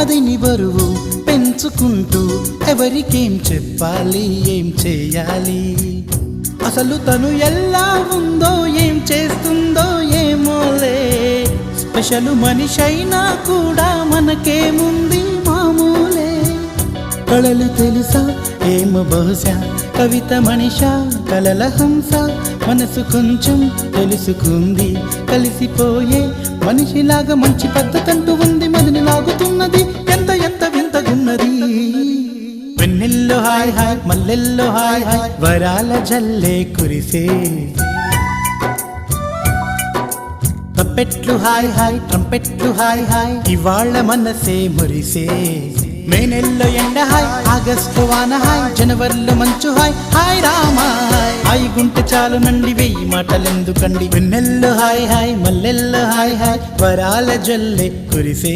మదిని బరువు పెంచుకుంటూ ఎవరికేం చెప్పాలి ఏం చేయాలి అసలు తను ఎలా ఉందో ఏం చేస్తుందో ఏమోలే స్పెషల్ మనిషైనా కూడా మనకేముంది మామూలే కళలు తెలుసా ఏమో బహుశా కవిత మనిషా కలల హంస మనసు కొంచెం తెలుసుకుంది కలిసిపోయే మనిషిలాగా మంచి పద్ధతంటూ ఉంది మదిని లాగుతున్నది ఎంత ఎంత వింతగున్నది వెన్నెల్లో హాయ్ హాయ్ మల్లెల్లో హాయ్ హాయ్ వరాల జల్లే కురిసే తప్పెట్లు హాయ్ హాయ్ ట్రంపెట్లు హాయ్ హాయ్ ఇవాళ్ళ మనసే మురిసే మే నెలలో ఎండ హాయ్ ఆగస్టు వాన హాయ్ జనవరిలో మంచు హాయ్ హాయ్ రామా హాయ్ గుంటె చాలు నండి వెయ్యి మాటలెందుకండి వెన్నెల్లో హాయ్ హాయ్ మల్లెల్లో హాయ్ హాయ్ వరాల జల్లె కురిసే